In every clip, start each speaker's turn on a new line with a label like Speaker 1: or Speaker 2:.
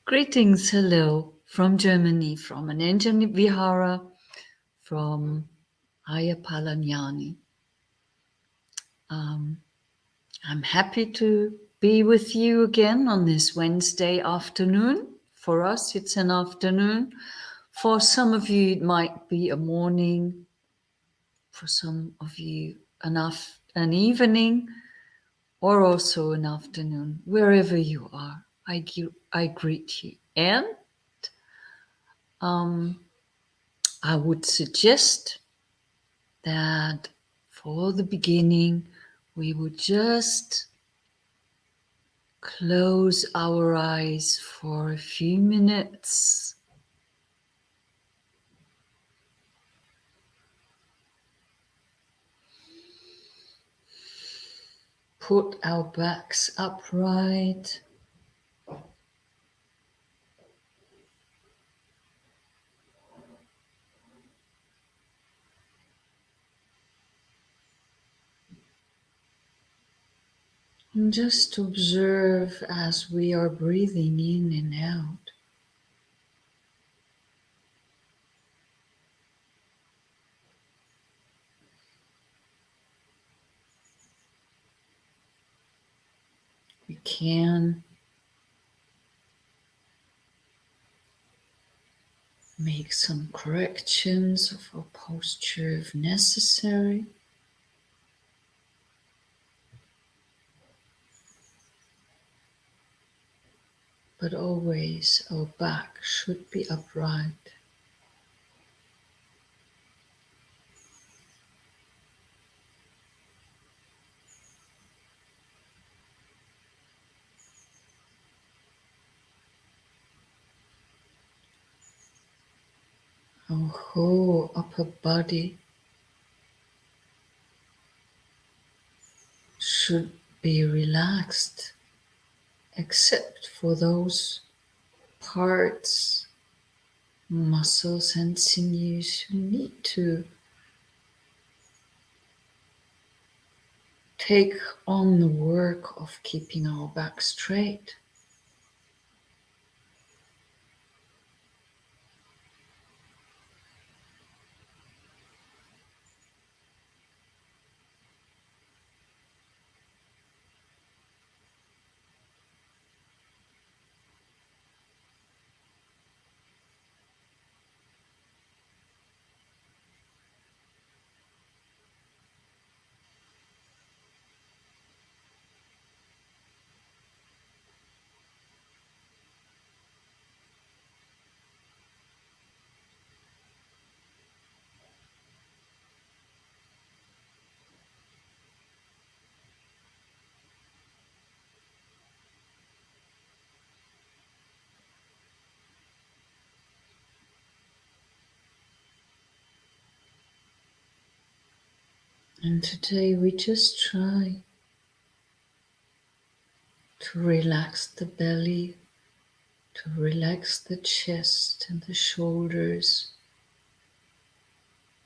Speaker 1: Greetings, hello from Germany, from an Indian Vihara, from Ayya Phalanyani. I'm happy to be with you again on this Wednesday afternoon. For us, it's an afternoon. For some of you, it might be a morning. For some of you, an evening, or also an afternoon. Wherever you are, I greet you. And I would suggest that for the beginning, we would just close our eyes for a few minutes. Put our backs upright. And just observe as we are breathing in and out. We can make some corrections of our posture if necessary. But always our back should be upright. Our whole upper body should be relaxed, except for those parts, muscles and sinews who need to take on the work of keeping our back straight. And today we just try to relax the belly, to relax the chest and the shoulders,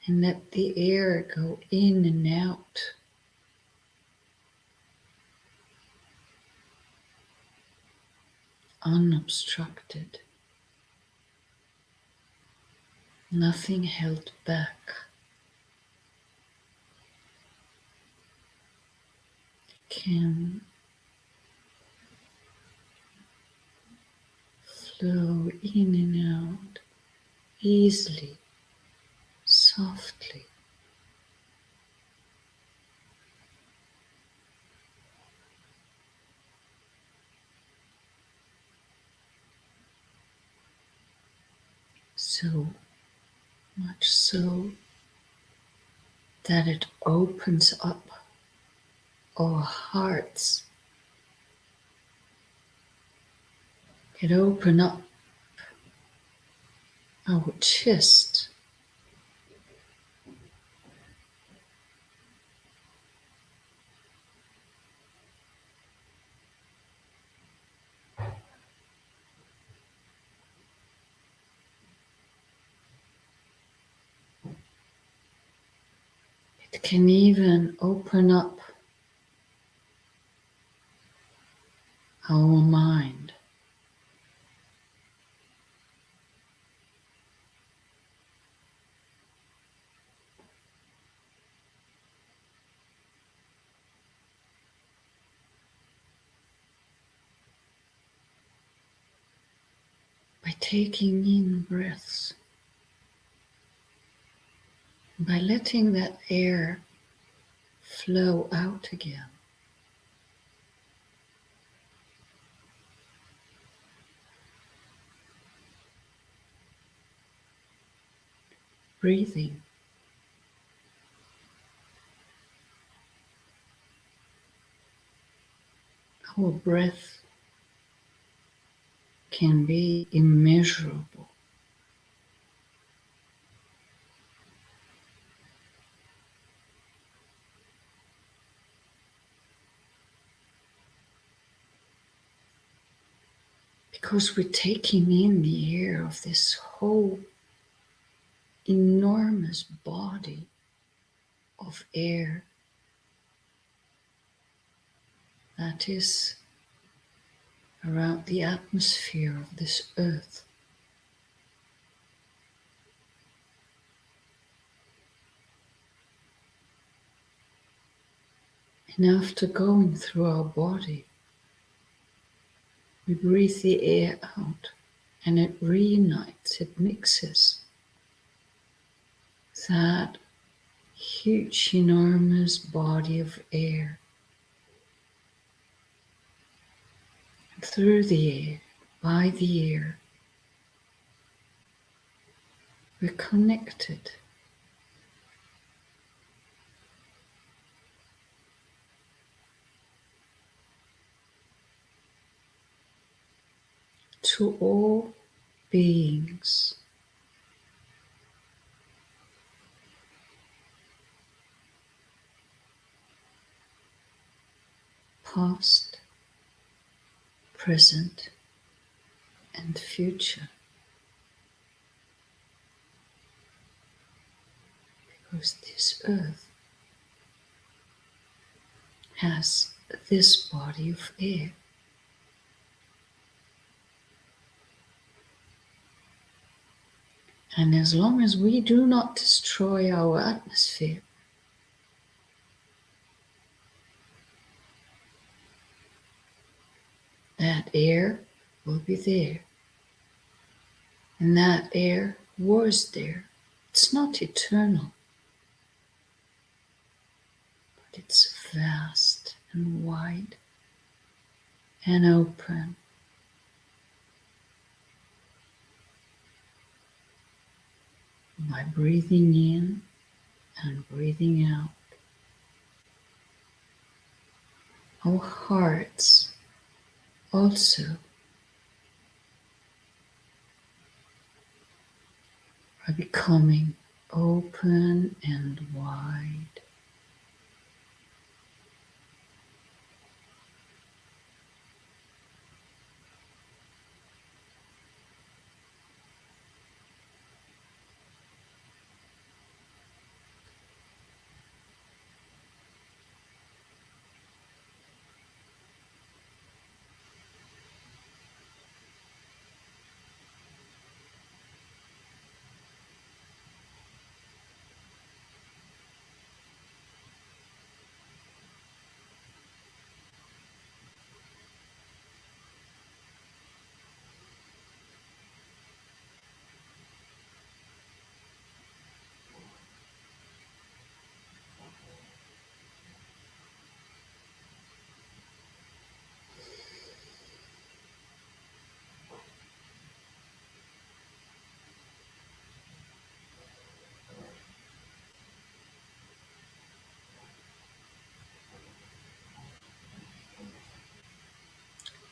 Speaker 1: and let the air go in and out. Unobstructed, nothing held back. Can flow in and out easily, softly. So much so that it opens up our hearts. It opens up our chest. It can even open up our mind. By taking in breaths, by letting that air flow out again. Breathing. Our breath can be immeasurable. Because we're taking in the air of this whole enormous body of air that is around the atmosphere of this earth. And after going through our body, we breathe the air out and it reunites, it mixes that huge, enormous body of air. And through the air, by the air, we're connected to all beings, past, present, and future. Because this earth has this body of air. And as long as we do not destroy our atmosphere, that air will be there. And that air was there. It's not eternal, but it's vast and wide and open. By breathing in and breathing out, our hearts also are becoming open and wide.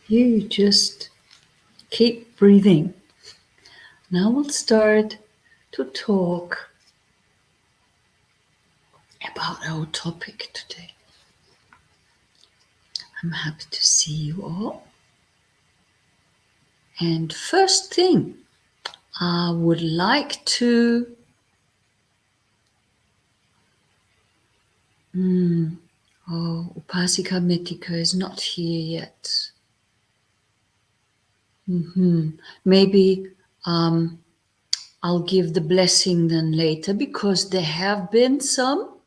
Speaker 1: You just keep breathing. Now we'll start to talk about our topic today. I'm happy to see you all. And first thing, I would like to Upasika Mitika is not here yet. Maybe I'll give the blessing then later, because there have been some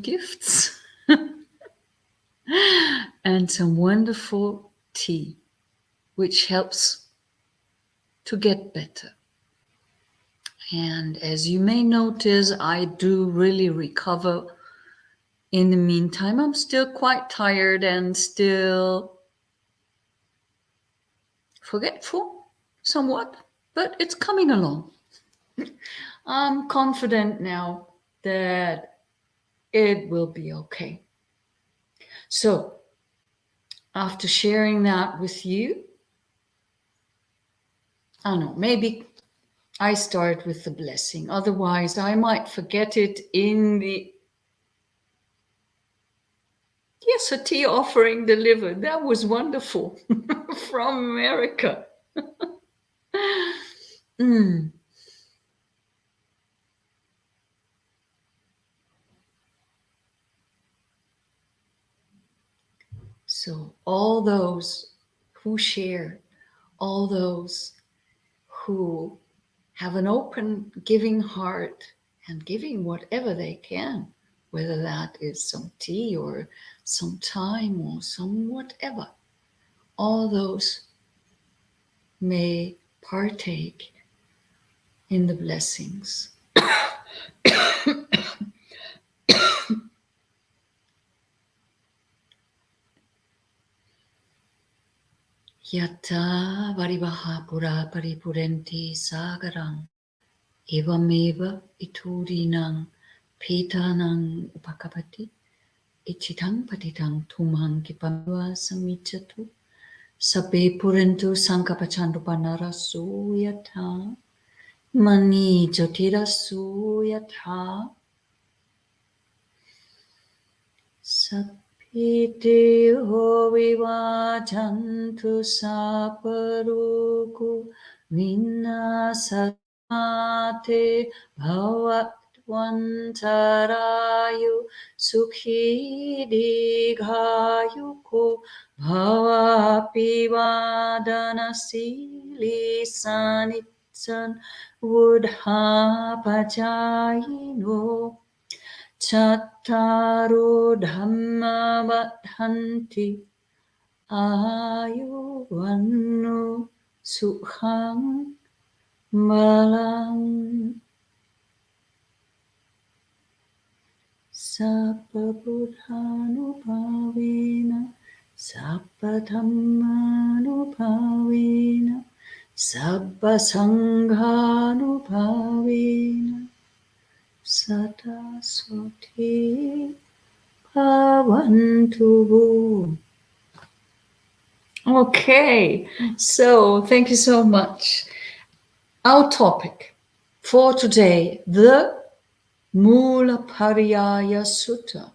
Speaker 1: gifts and some wonderful tea, which helps to get better. And as you may notice, I do really recover. In the meantime, I'm still quite tired and still forgetful somewhat, but it's coming along. I'm confident now that it will be okay. So, after sharing that with you, I don't know, maybe I start with the blessing. Otherwise, I might forget it in the yes, a tea offering delivered. That was wonderful from America. So, all those who share, all those who have an open, giving heart and giving whatever they can, whether that is some tea or some time or some whatever, all those may partake in the blessings. Yatta varivaha pura paripurenti sagarang evameva iturinang petanang upakapati ichitang patitang tumang kipamva samichatu sabe purentu sankapachandu panarasu yatha mani jotirasu yatha Sapite hovivajantu saparuku vinasate bhavatvantarayu sukhi digayuko bhavapivadanasili sanitsan vudhapajayino Chattaro dhamma vadhanti ayuvanno sukhang malang Sabba buddhanupavena Sabba dhammanupavena Sabba sanghanupavena Sata Soti Bhavantu. Okay, so thank you so much. Our topic for today, the Mulapariyaya Sutta.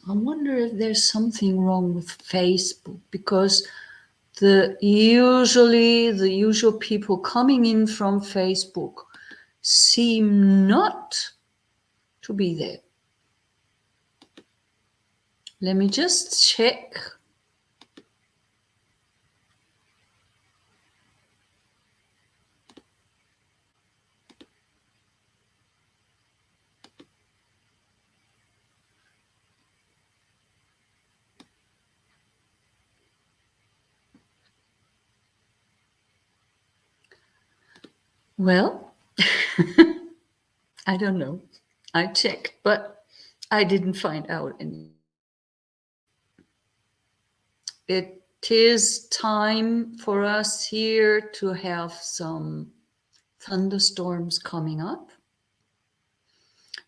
Speaker 1: I wonder if there's something wrong with Facebook, because the usual people coming in from Facebook seem not to be there. Let me just check. Well, I don't know. I checked, but I didn't find out any. It is time for us here to have some thunderstorms coming up.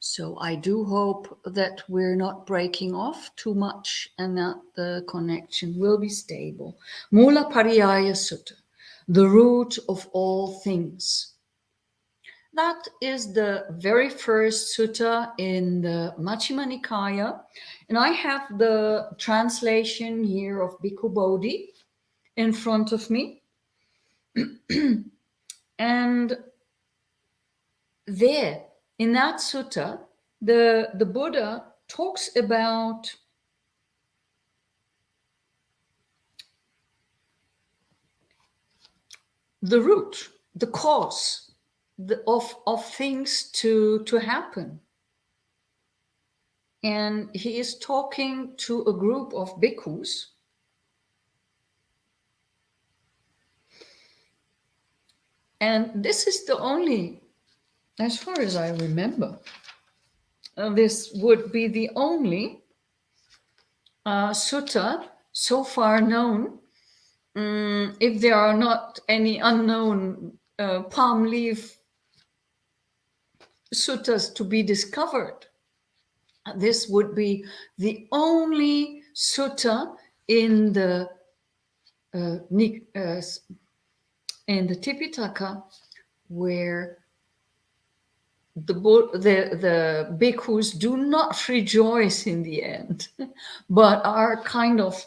Speaker 1: So I do hope that we're not breaking off too much and that the connection will be stable. Mulapariyaya Sutta, the root of all things. That is the very first sutta in the Majjhima Nikaya. And I have the translation here of Bhikkhu Bodhi in front of me. And there, in that sutta, the Buddha talks about the root, the cause of things to happen. And he is talking to a group of bhikkhus. And this is the only, as far as I remember, this would be the only sutta so far known. If there are not any unknown palm leaf suttas to be discovered, this would be the only sutta in the Tipitaka where the bhikkhus do not rejoice in the end, but are kind of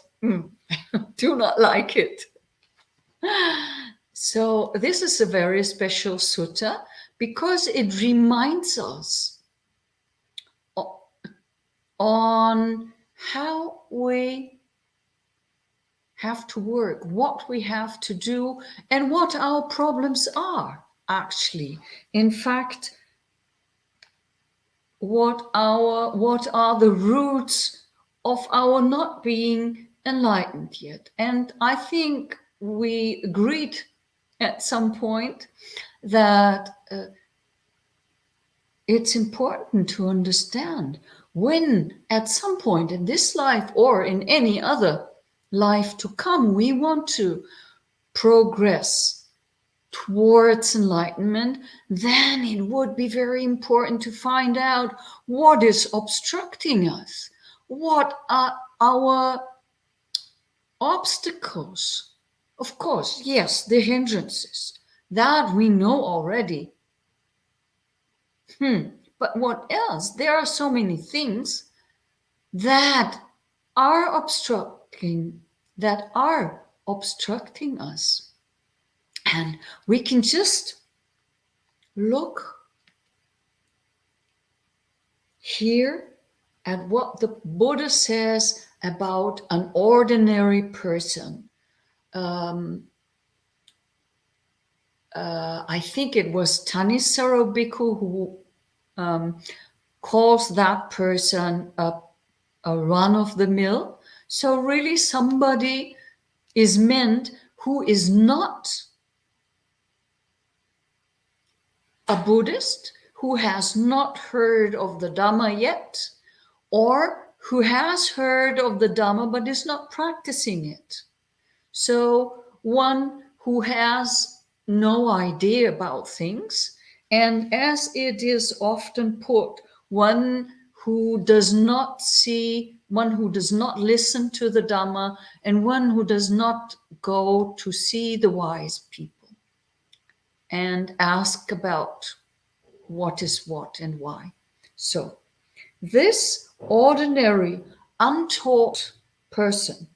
Speaker 1: do not like it. So this is a very special sutta because it reminds us on how we have to work, what we have to do, and what our problems are, actually. In fact, what are the roots of our not being enlightened yet. And I think we agreed at some point that it's important to understand when at some point in this life or in any other life to come, we want to progress towards enlightenment, then it would be very important to find out what is obstructing us, what are our obstacles. Of course, yes, the hindrances, that we know already. But what else? There are so many things that are obstructing us. And we can just look here at what the Buddha says about an ordinary person. I think it was Thanissaro Bhikkhu who calls that person a run-of-the-mill. So really somebody is meant who is not a Buddhist, who has not heard of the Dhamma yet, or who has heard of the Dhamma but is not practicing it. So one who has no idea about things, and as it is often put, one who does not see, one who does not listen to the Dhamma, and one who does not go to see the wise people and ask about what is what and why. So this ordinary, untaught person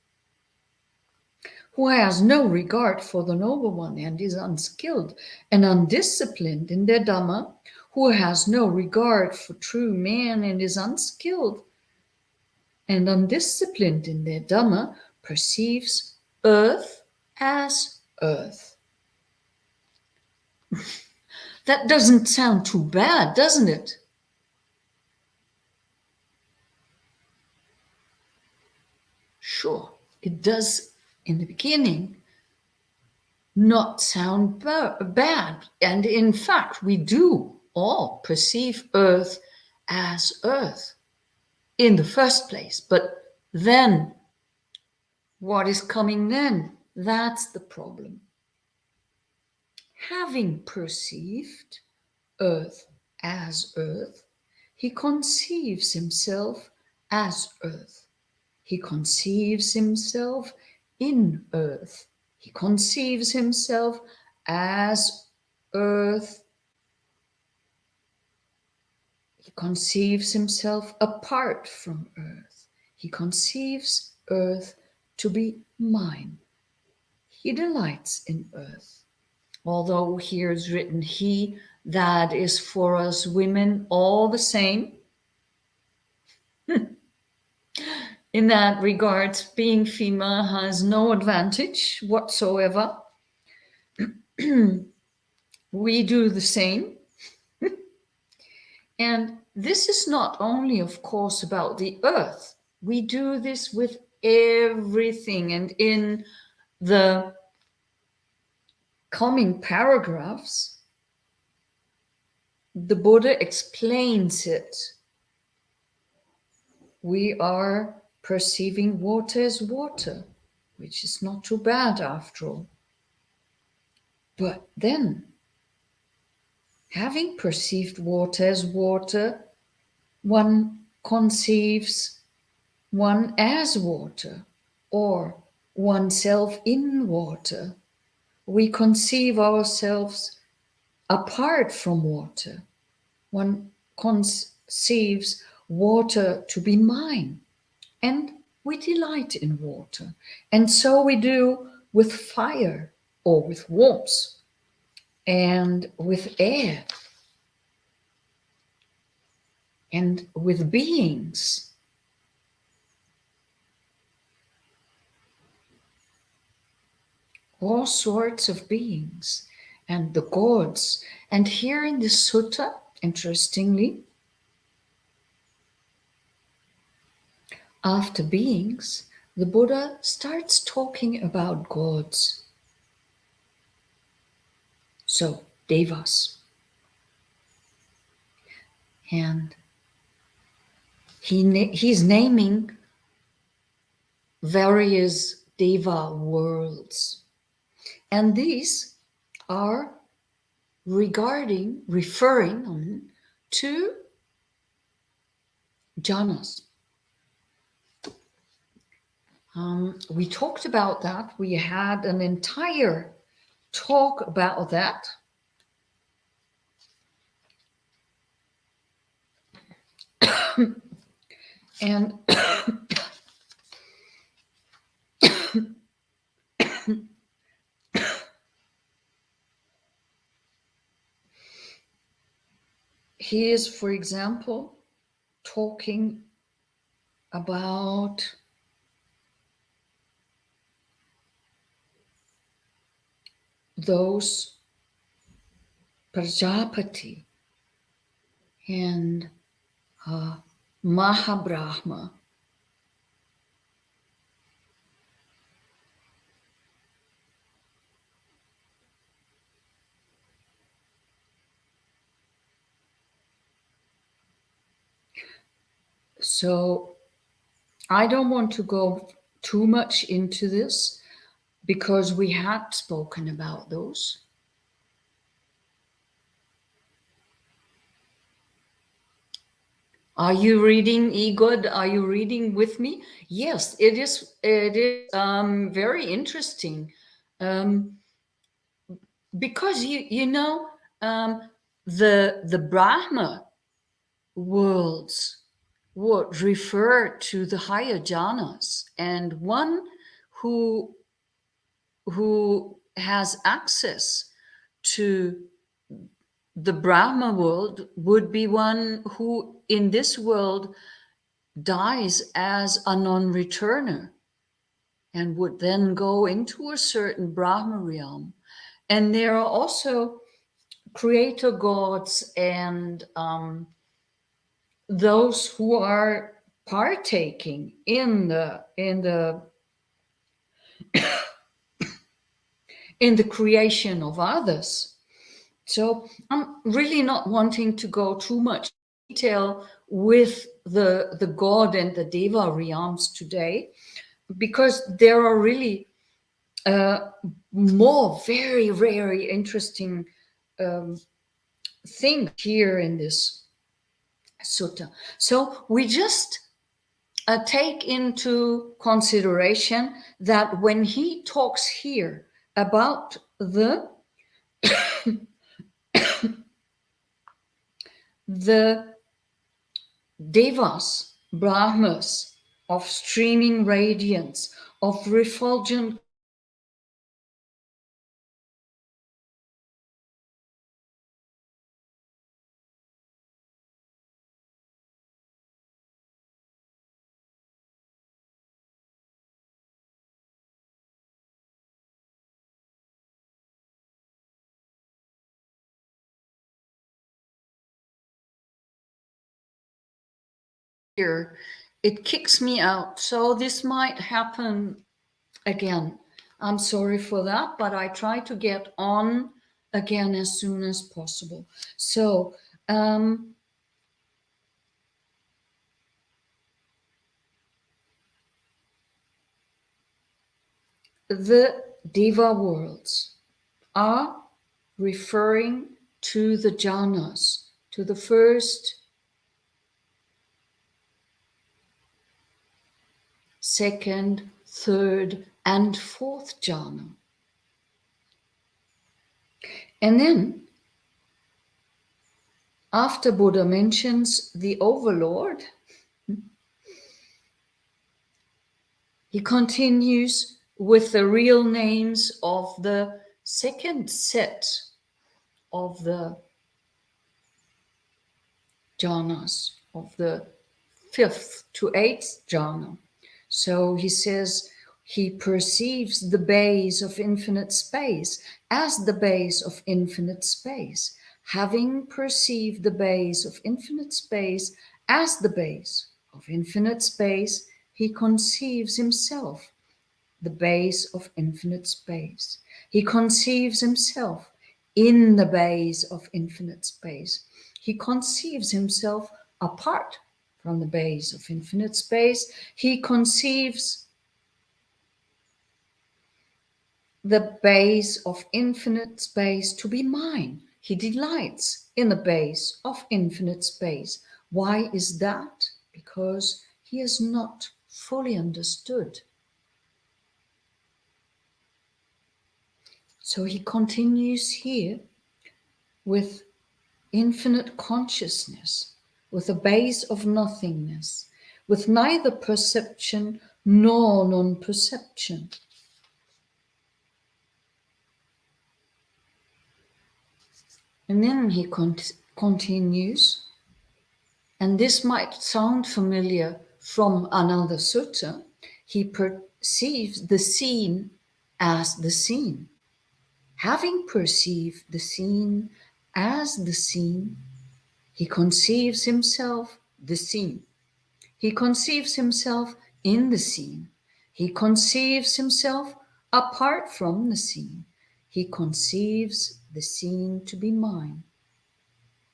Speaker 1: who has no regard for the Noble One and is unskilled and undisciplined in their Dhamma, who has no regard for true man and is unskilled and undisciplined in their Dhamma, perceives earth as earth. That doesn't sound too bad, doesn't it? Sure, it does in the beginning not sound bad. And in fact, we do all perceive earth as earth in the first place. But then, what is coming then? That's the problem. Having perceived earth as earth, he conceives himself as earth. He conceives himself in earth. He conceives himself as earth. He conceives himself apart from earth. He conceives earth to be mine. He delights in earth. Although here is written he, that is for us women all the same. In that regard, being female has no advantage whatsoever. we do the same. And this is not only, of course, about the earth. We do this with everything. And in the coming paragraphs, the Buddha explains it. We are perceiving water as water, which is not too bad after all. But then, having perceived water as water, one conceives one as water, or oneself in water. We conceive ourselves apart from water. One conceives water to be mine, and we delight in water. And so we do with fire, or with warmth, and with air, and with beings. All sorts of beings, and the gods. And here in the sutta, interestingly, after beings, the Buddha starts talking about gods. So, devas. And he's naming various deva worlds. And these are referring to jhanas. We talked about that. We had an entire talk about that. And he is, for example, talking about those Prajapati and Mahabrahma. So I don't want to go too much into this because we had spoken about those. Are you reading, Igor? Are you reading with me? Yes, it is. It is very interesting because the Brahma worlds would refer to the higher jhanas, and one who has access to the Brahma world would be one who in this world dies as a non-returner and would then go into a certain Brahma realm. And there are also creator gods and those who are partaking in the creation of others. So I'm really not wanting to go too much detail with the god and the deva realms today, because there are really more very interesting things here in this sutta. So we just take into consideration that when he talks here about the devas, brahmas, of streaming radiance, of refulgent here, it kicks me out. So this might happen again. I'm sorry for that, but I try to get on again as soon as possible. So, the Deva worlds are referring to the jhanas, to the first, second, third, and fourth jhana. And then, after Buddha mentions the overlord, he continues with the real names of the second set of the jhanas, of the fifth to eighth jhana. So he says he perceives the base of infinite space as the base of infinite space. Having perceived the base of infinite space as the base of infinite space, he conceives himself the base of infinite space. He conceives himself in the base of infinite space. He conceives himself apart from the base of infinite space. He conceives the base of infinite space to be mine. He delights in the base of infinite space. Why is that? Because he is not fully understood. So he continues here with infinite consciousness, with a base of nothingness, with neither perception nor non-perception. And then he continues, and this might sound familiar from another sutta. He perceives the seen as the seen. Having perceived the seen as the seen, he conceives himself the seen. He conceives himself in the seen. He conceives himself apart from the seen. He conceives the seen to be mine.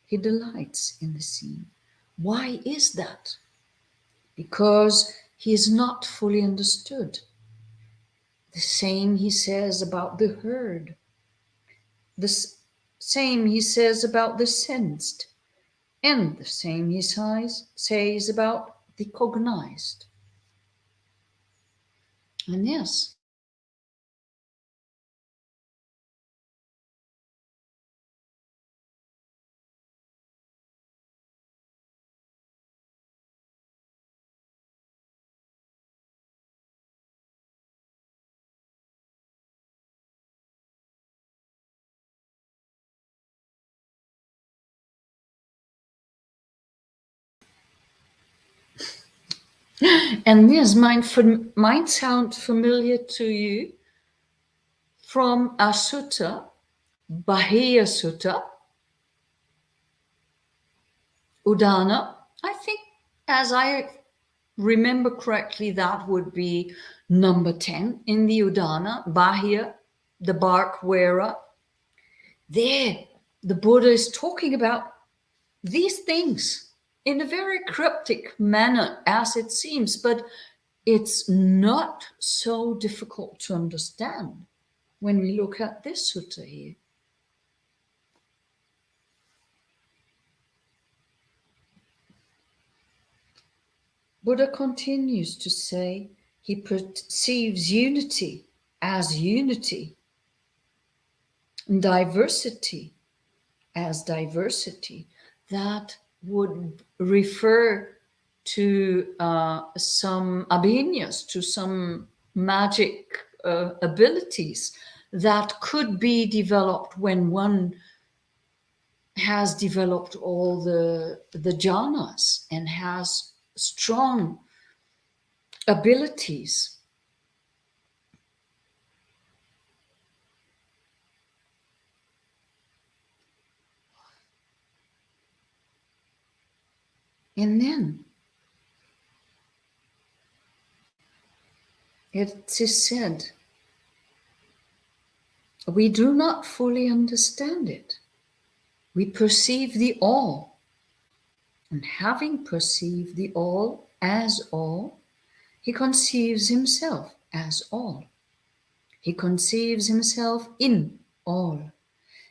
Speaker 1: He delights in the seen. Why is that? Because he is not fully understood. The same he says about the heard. The same he says about the sensed. And the same he says about the cognized. And yes, and this might sound familiar to you from a sutta, Bahia Sutta, Udana. I think, as I remember correctly, that would be number 10 in the Udana, Bahia, the bark wearer. There, the Buddha is talking about these things in a very cryptic manner, as it seems, but it's not so difficult to understand when we look at this sutta here. Buddha continues to say he perceives unity as unity, and diversity as diversity. That would refer to some abhinyas, to some magic abilities that could be developed when one has developed all the jhanas and has strong abilities. And then It is said, we do not fully understand it. We perceive the all, and having perceived the all as all, he conceives himself as all. He conceives himself in all.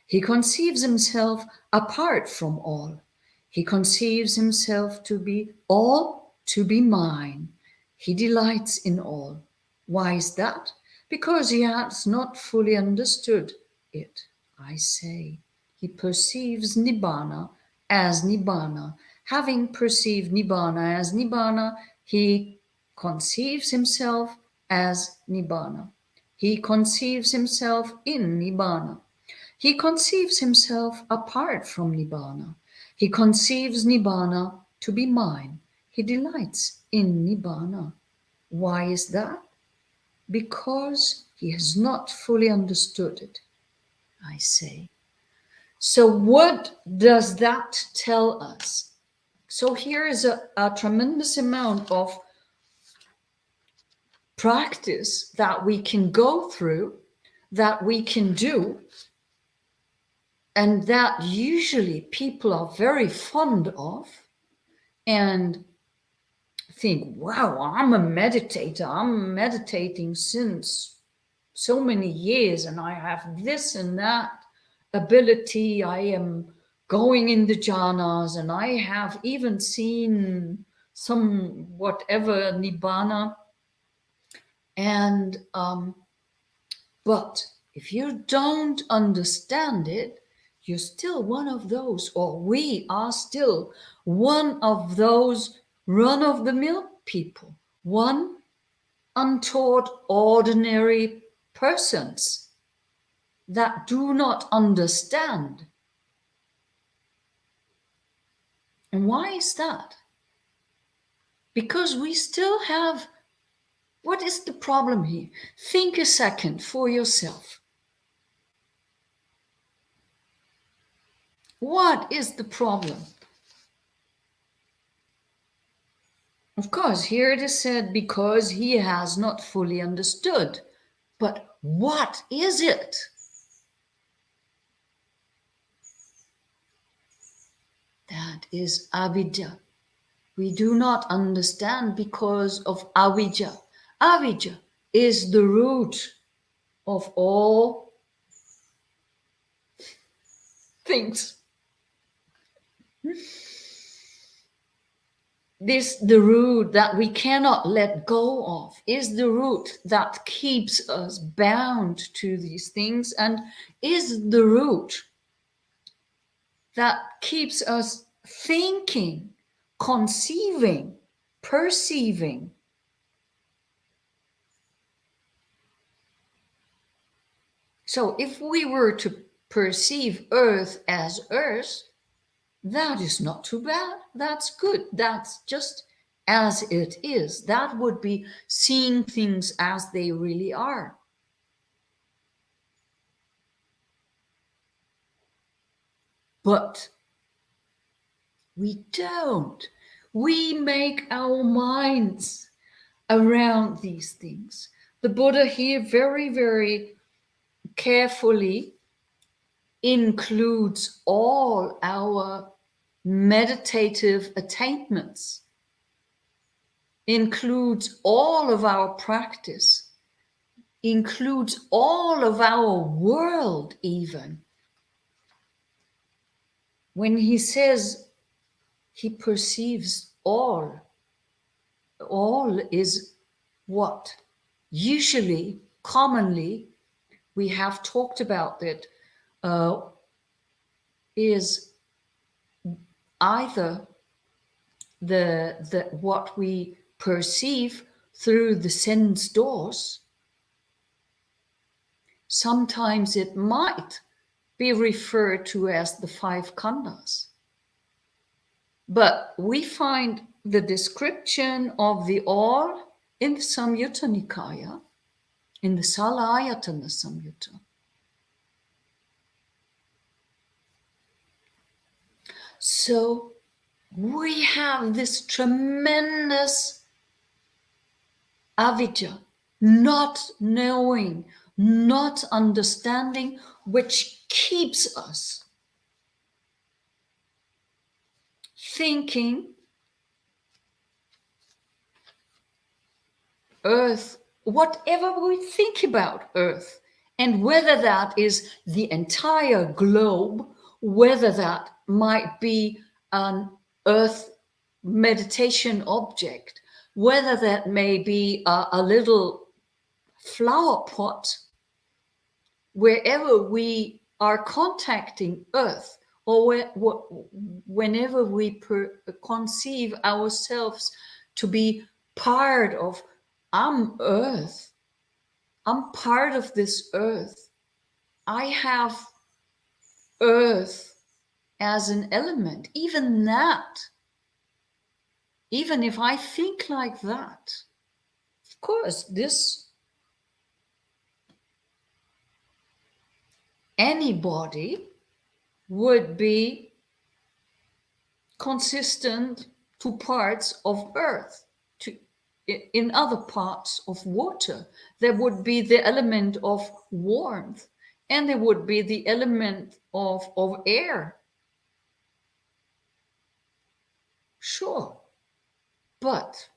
Speaker 1: He conceives himself apart from all. He conceives himself to be all, to be mine. He delights in all. Why is that? Because he has not fully understood it. I say, he perceives Nibbana as Nibbana. Having perceived Nibbana as Nibbana, he conceives himself as Nibbana. He conceives himself in Nibbana. He conceives himself apart from Nibbana. He conceives Nibbana to be mine. He delights in Nibbana. Why is that? Because he has not fully understood it, I say. So what does that tell us? So here is a tremendous amount of practice that we can go through, that we can do, and that usually people are very fond of and think, wow, I'm a meditator. I'm meditating since so many years and I have this and that ability. I am going in the jhanas and I have even seen some whatever nibbana. And but if you don't understand it, you're still one of those, or we are still one of those run-of-the-mill people, one untaught ordinary persons that do not understand. And why is that? Because we still have, what is the problem here? Think a second for yourself. What is the problem? Of course, here it is said, because he has not fully understood. But what is it? That is avidya. We do not understand because of avidya. Avidya is the root of all things. This, the root that we cannot let go of, is the root that keeps us bound to these things, and is the root that keeps us thinking, conceiving, perceiving. So if we were to perceive earth as earth, that is not too bad. That's good. That's just as it is. That would be seeing things as they really are. But we don't. We make our minds around these things. The Buddha here very, very carefully includes all our meditative attainments, includes all of our practice, includes all of our world even. When he says he perceives all is what? Usually, commonly, we have talked about it, is either the what we perceive through the sense doors. Sometimes it might be referred to as the five khandhas. But we find the description of the all in the Samyutta Nikaya, in the Salayatana Samyutta. So we have this tremendous avidya, not knowing, not understanding, which keeps us thinking Earth, whatever we think about Earth, and whether that is the entire globe, whether that might be an Earth meditation object, whether that may be a little flower pot, wherever we are contacting Earth, or whenever we conceive ourselves to be part of, I'm Earth, I'm part of this Earth, I have Earth as an element. Even that, even if I think like that, of course, this anybody would be consistent to parts of Earth. In other parts of water, there would be the element of warmth, and there would be the element of air. Sure, but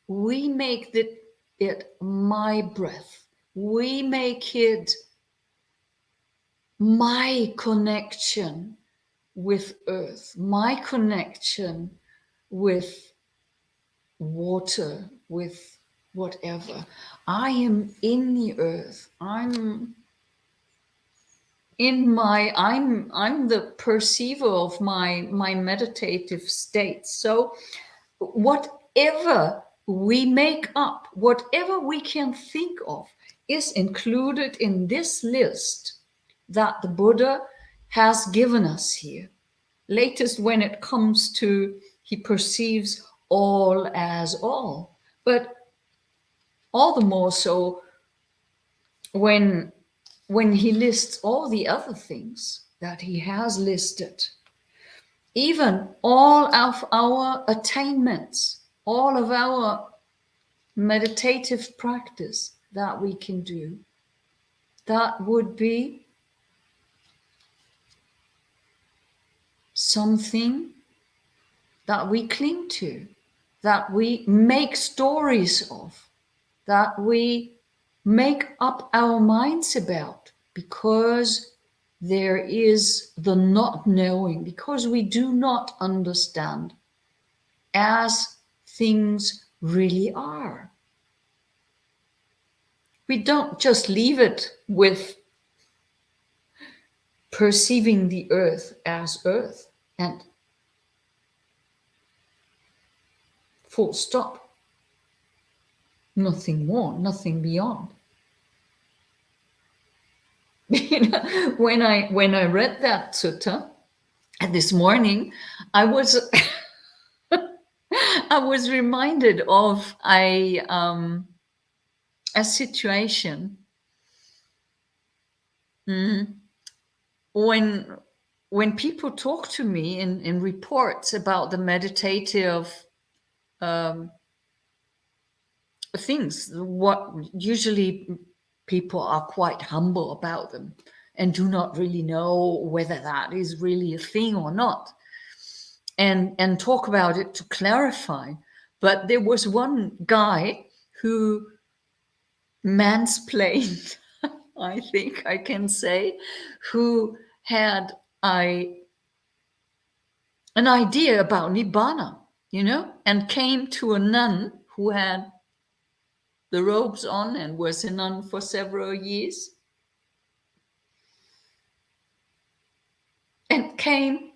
Speaker 1: we make it my breath. We make it my connection with Earth, my connection with water, with whatever. I am in the Earth. I'm the perceiver of my meditative state. So whatever we make up, whatever we can think of, is included in this list that the Buddha has given us here. Latest, when it comes to, he perceives all as all, but all the more so when he lists all the other things that he has listed, even all of our attainments, all of our meditative practice that we can do, that would be something that we cling to, that we make stories of, that we make up our minds about, because there is the not knowing, because we do not understand as things really are. We don't just leave it with perceiving the earth as earth and full stop. Nothing more, nothing beyond. You know, when I read that sutta this morning, I was I was reminded of a situation when people talk to me in reports about the meditative things, what usually people are quite humble about them and do not really know whether that is really a thing or not, and talk about it to clarify. But there was one guy who mansplained, I think I can say, who had an idea about Nibbana, you know, and came to a nun who had the robes on and was a nun for several years, and came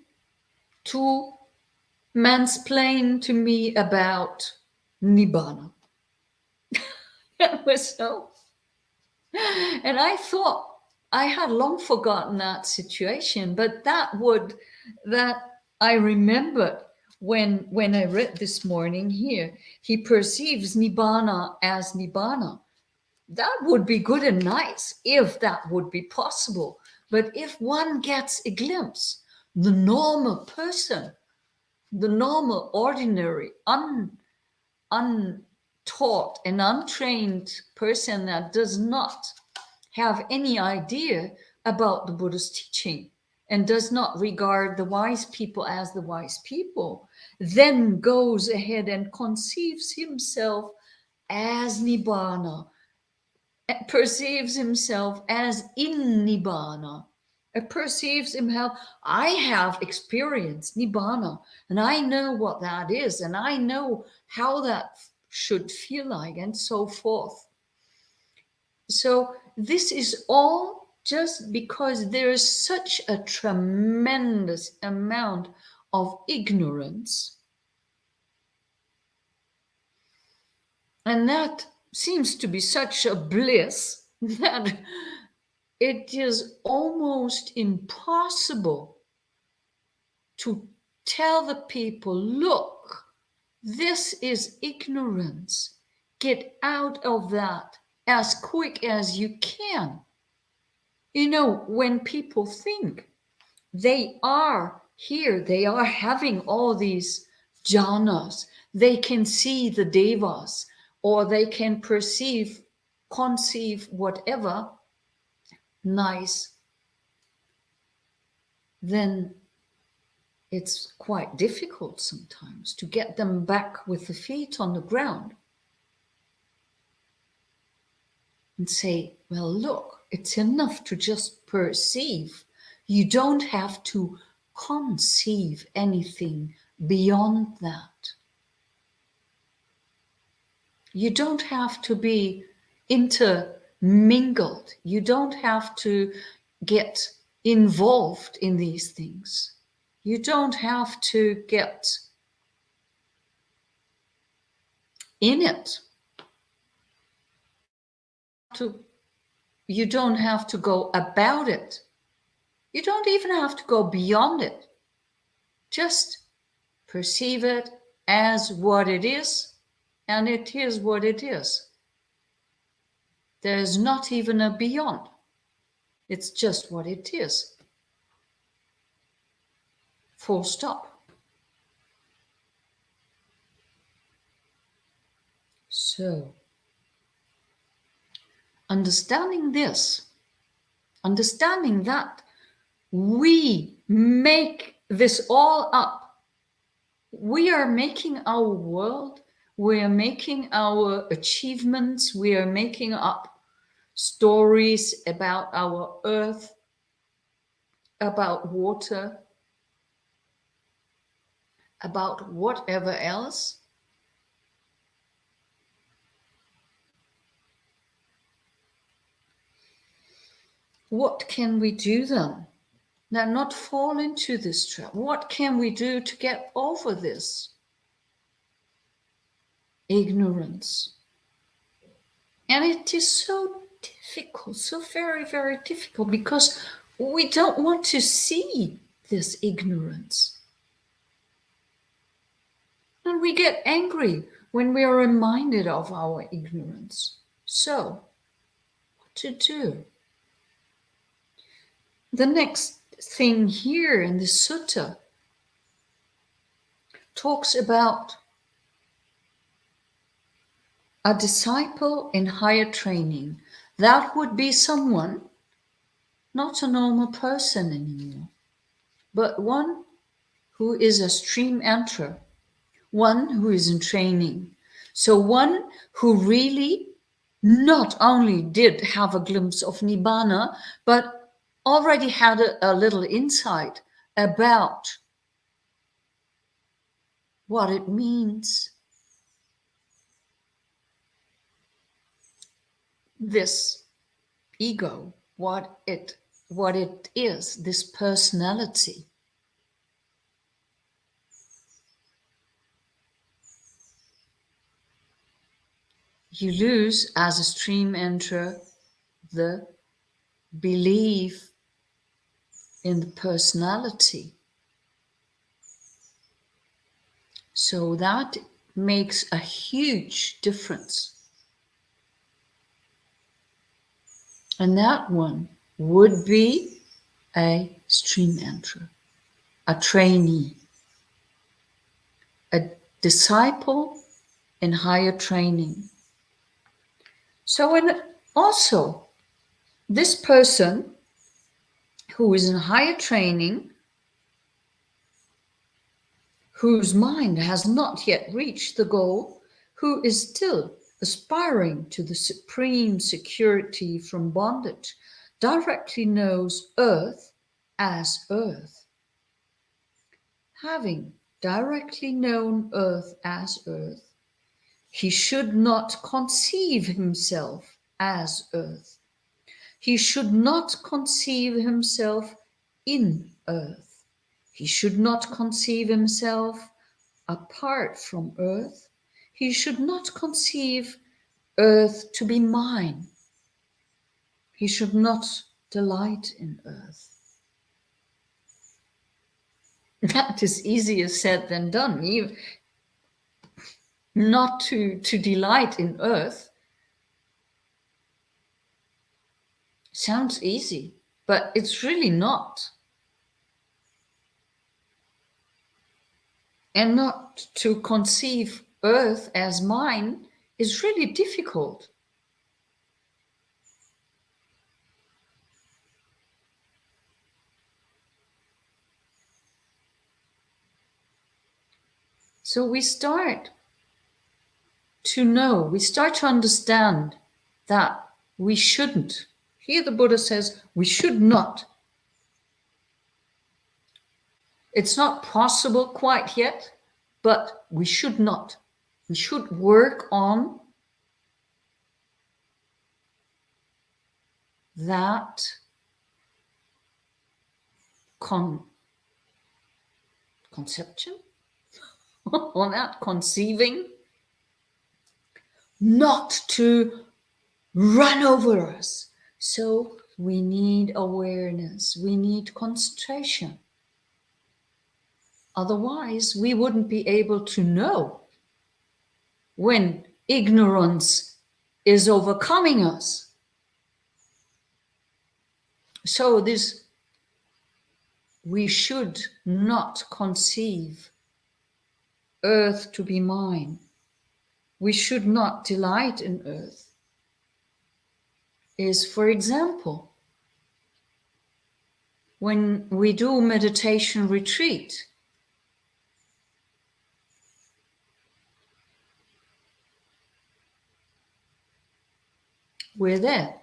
Speaker 1: to mansplain to me about Nibbana. It was so, and I thought I had long forgotten that situation, but that I remembered when I read this morning here. He perceives Nibbana as Nibbana. That would be good and nice if that would be possible. But if one gets a glimpse, the normal person the normal, ordinary, untaught and untrained person that does not have any idea about the Buddha's teaching and does not regard the wise people as the wise people, then goes ahead and conceives himself as Nibbana, perceives himself as in Nibbana, perceives himself, I have experienced Nibbana, and I know what that is, and I know how that should feel like, and so forth. So this is all just because there is such a tremendous amount of ignorance. And that seems to be such a bliss that it is almost impossible to tell the people, look, this is ignorance. Get out of that as quick as you can. You know, when people think they are here, they are having all these jhanas, they can see the devas, or they can conceive whatever nice, then it's quite difficult sometimes to get them back with the feet on the ground and say, well, look, it's enough to just perceive. You don't have to conceive anything beyond that. You don't have to be intermingled. You don't have to get involved in these things. You don't have to get in it. You don't have to go about it. You don't even have to go beyond it. Just perceive it as what it is, and it is what it is. There's not even a beyond. It's just what it is. Full stop. So, understanding this, understanding that we make this all up. We are making our world, we are making our achievements, we are making up stories about our earth, about water, about whatever else. What can we do then? Now, not fall into this trap. What can we do to get over this ignorance? And it is so difficult, so very, very difficult, because we don't want to see this ignorance. And we get angry when we are reminded of our ignorance. So, what to do? The next thing here in the sutta talks about a disciple in higher training. That would be someone, not a normal person anymore, but one who is a stream enterer, one who is in training. So one who really not only did have a glimpse of Nibbana, but already had a little insight about what it means, this ego, what it is, this personality. You lose, as a stream enterer, the belief in the personality. So that makes a huge difference. And that one would be a stream enterer, a trainee. disciple in higher training. So when also this person who is in higher training, whose mind has not yet reached the goal, who is still aspiring to the supreme security from bondage, directly knows earth as earth. Having directly known earth as earth, he should not conceive himself as earth. He should not conceive himself in earth. He should not conceive himself apart from earth. He should not conceive earth to be mine. He should not delight in earth. That is easier said than done. Not to delight in earth sounds easy, but it's really not. And not to conceive earth as mine is really difficult. So we start to know, we start to understand that we shouldn't. Here the Buddha says we should not. It's not possible quite yet, but we should not. We should work on that conception, on that conceiving, not to run over us. So we need awareness, we need concentration. Otherwise, we wouldn't be able to know when ignorance is overcoming us. So this, we should not conceive earth to be mine. We should not delight in earth. Is, for example, when we do meditation retreat, we're there,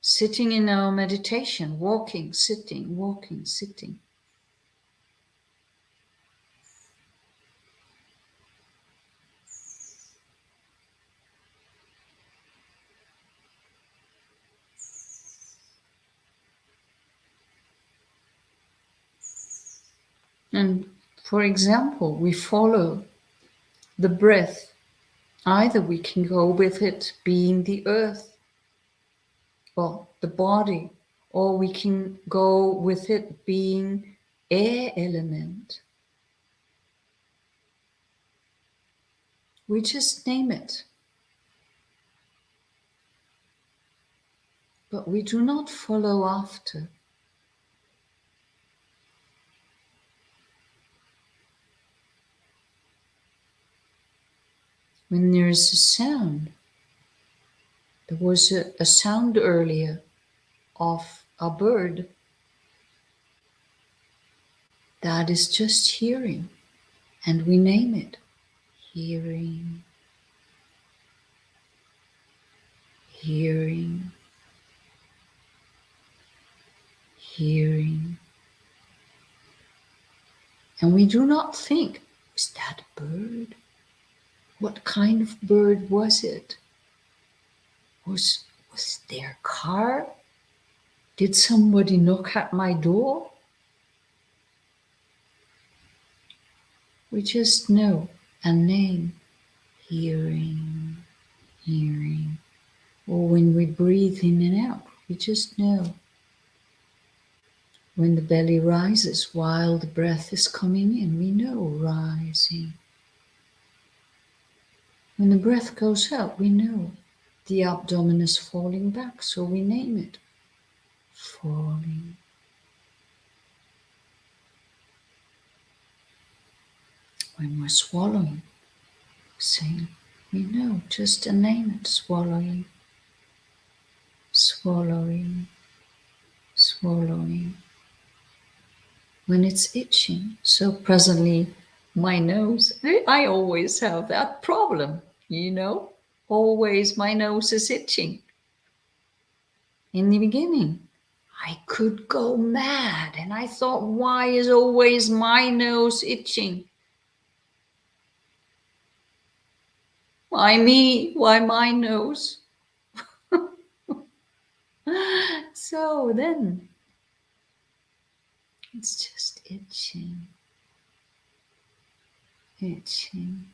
Speaker 1: sitting in our meditation, walking, sitting, walking, sitting. And for example, we follow the breath. Either we can go with it being the earth, or the body, or we can go with it being air element. We just name it. But we do not follow after. When there is a sound, there was a sound earlier of a bird. That is just hearing, and we name it. Hearing, hearing, hearing. And we do not think, is that a bird? What kind of bird was it? Was there a car? Did somebody knock at my door? We just know and name. Hearing, hearing. Or when we breathe in and out, we just know. When the belly rises while the breath is coming in, we know rising. When the breath goes out, we know the abdomen is falling back, so we name it falling. when we're swallowing, saying, just to name it, swallowing, swallowing, swallowing. When it's itching, so presently my nose, I always have that problem, always my nose is itching. In the beginning, I could go mad and I thought, why is always my nose itching? Why me? Why my nose? So then it's just itching, itching,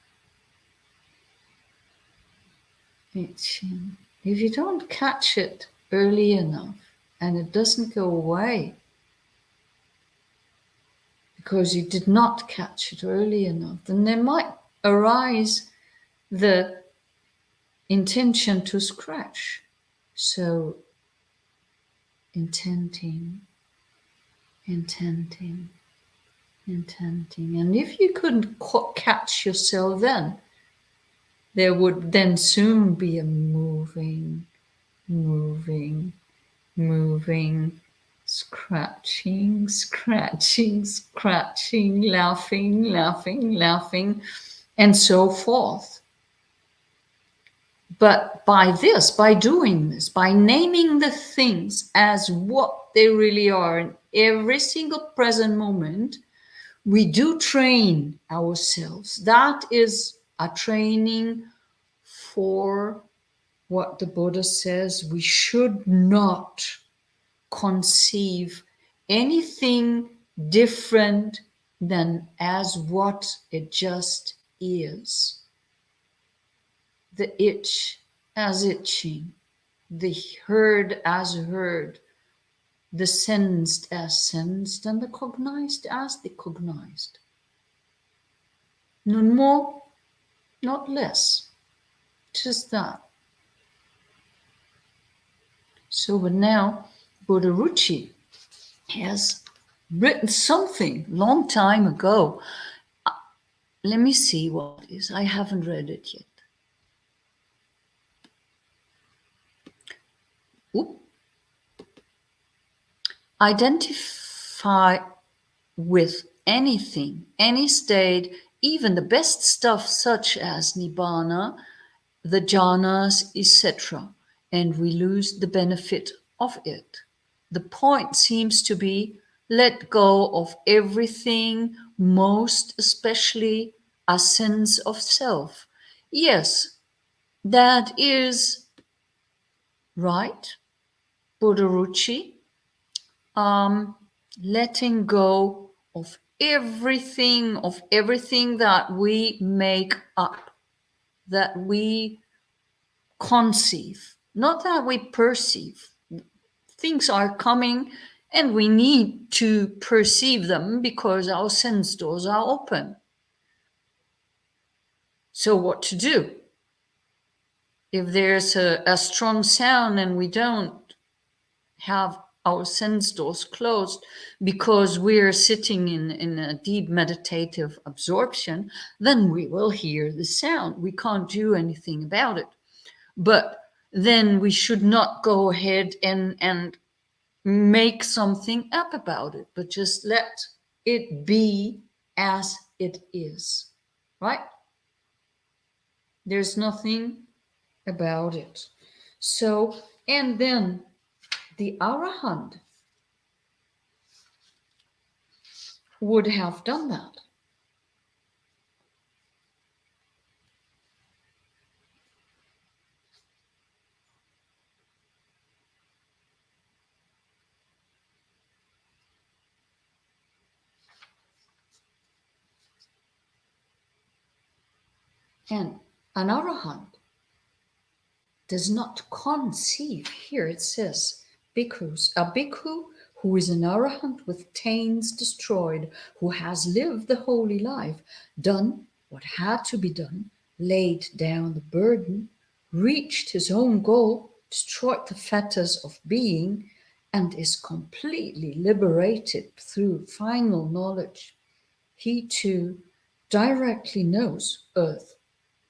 Speaker 1: itching. If you don't catch it early enough and it doesn't go away because you did not catch it early enough, then there might arise the intention to scratch. So intending. And if you couldn't catch yourself then, there would then soon be a moving, scratching, laughing, and so forth. But by doing this, by naming the things as what they really are in every single present moment, we do train ourselves. That is a training for what the Buddha says. We should not conceive anything different than as what it just is. The itch as itching, the heard as heard, the sensed as sensed, and the cognized as the cognized. Not more, not less, just that. So, but now Buddha Ruchi has written something long time ago. Let me see what it is. I haven't read it yet. Oop. Identify with anything, any state, even the best stuff such as Nibbana, the jhanas, etc., and we lose the benefit of it. The point seems to be let go of everything, most especially a sense of self. Yes, that is right, Buddharuchi. Letting go of everything that we make up, that we conceive, not that we perceive. Things are coming and we need to perceive them because our sense doors are open. So what to do? If there's a strong sound and we don't have our sense doors closed because we're sitting in a deep meditative absorption, then we will hear the sound. We can't do anything about it. But then we should not go ahead and make something up about it, but just let it be as it is, right? There's nothing about it. So, and then the Arahant would have done that. And an Arahant does not conceive. Here it says, bhikkhus, a bhikkhu who is an Arahant with taints destroyed, who has lived the holy life, done what had to be done, laid down the burden, reached his own goal, destroyed the fetters of being, and is completely liberated through final knowledge. He too directly knows earth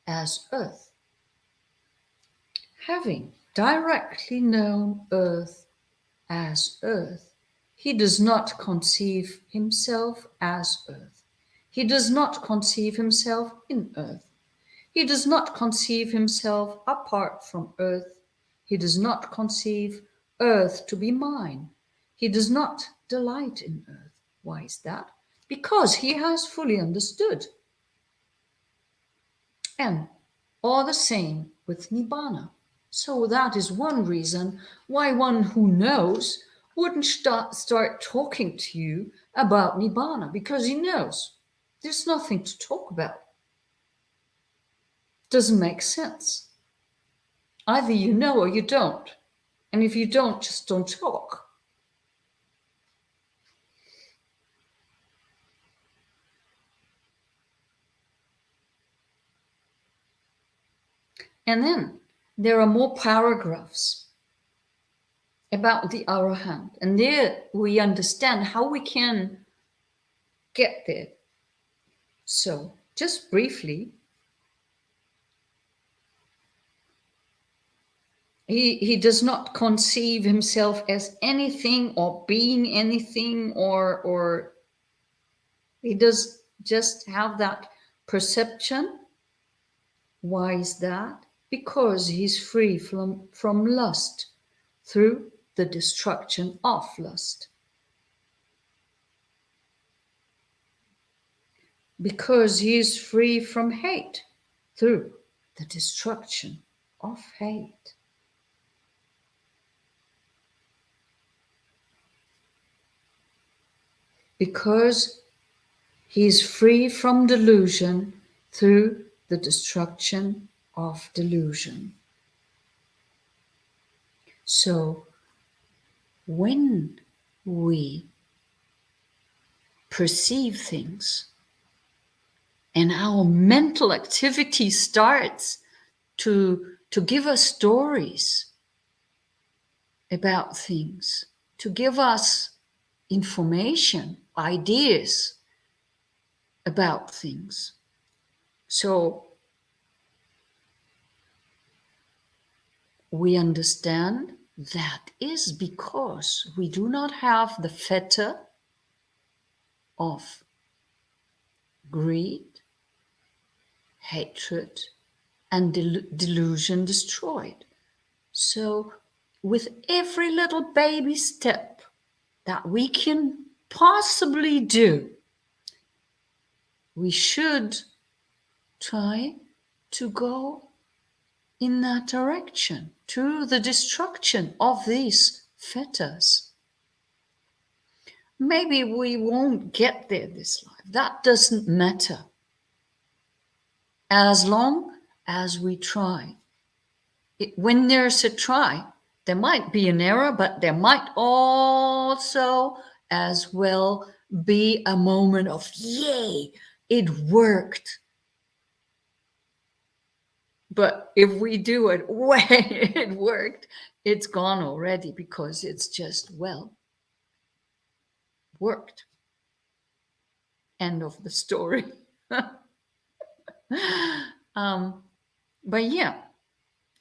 Speaker 1: as earth. Having directly known earth as earth, he does not conceive himself as earth. He does not conceive himself in earth. He does not conceive himself apart from earth. He does not conceive earth to be mine. He does not delight in earth. Why is that? Because he has fully understood. And all the same with Nibbana. So that is one reason why one who knows wouldn't start talking to you about Nibbana, because he knows there's nothing to talk about. Doesn't make sense. Either you know or you don't. And if you don't, just don't talk. And then there are more paragraphs about the Arahant. And there we understand how we can get there. So, just briefly, he does not conceive himself as anything or being anything, or he does just have that perception. Why is that? Because he's free from lust through the destruction of lust. Because he is free from hate through the destruction of hate. Because he is free from delusion through the destruction of delusion. So, when we perceive things and our mental activity starts to give us stories about things, to give us information, ideas about things. So we understand that is because we do not have the fetter of greed, hatred, and delusion destroyed. So with every little baby step that we can possibly do, we should try to go in that direction, to the destruction of these fetters. Maybe we won't get there this life. That doesn't matter. As long as we try. When there's a try, there might be an error, but there might also as well be a moment of, yay, it worked. But if we do it when it worked, it's gone already, because it's just, well, worked. End of the story. But yeah,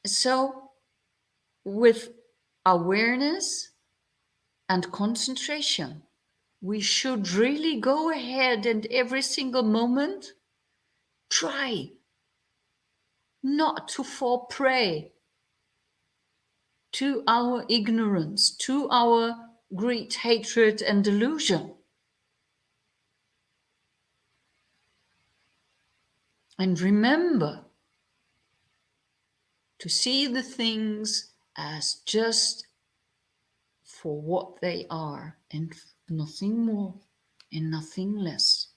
Speaker 1: so with awareness and concentration, we should really go ahead and every single moment try not to fall prey to our ignorance, to our greed, hatred, and delusion. And remember to see the things as just for what they are, and nothing more and nothing less.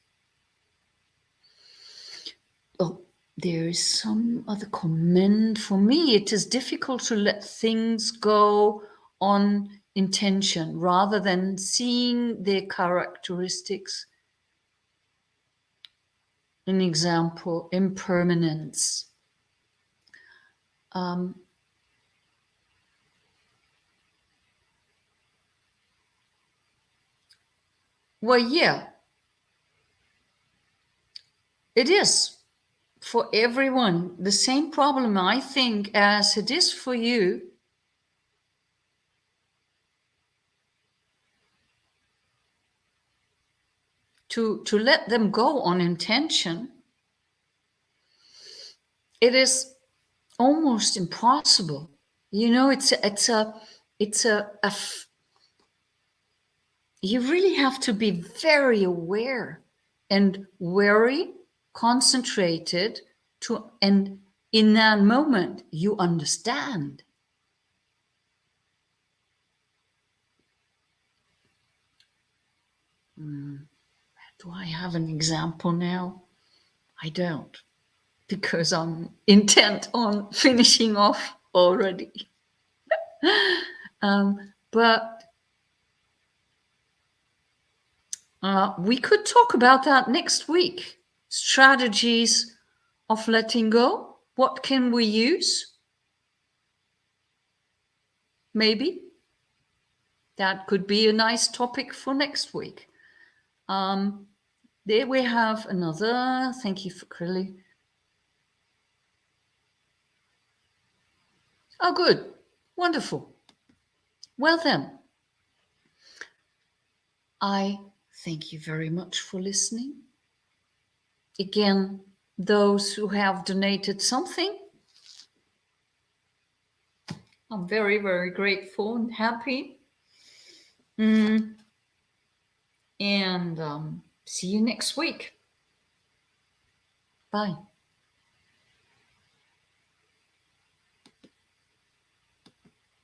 Speaker 1: Oh, there is some other comment. For me, it is difficult to let things go on intention rather than seeing their characteristics. An example, impermanence. Well, yeah. It is for everyone the same problem, I think, as it is for you. To let them go on intention, it is almost impossible. You know, you really have to be very aware and very concentrated and in that moment you understand. Do I have an example now? I don't, because I'm intent on finishing off already. But we could talk about that next week. Strategies of letting go. What can we use? Maybe that could be a nice topic for next week. There we have another. Thank you for Krilly. Oh, good. Wonderful. Well, then, I thank you very much for listening. Again, those who have donated something, I'm very, very grateful and happy. And see you next week. Bye.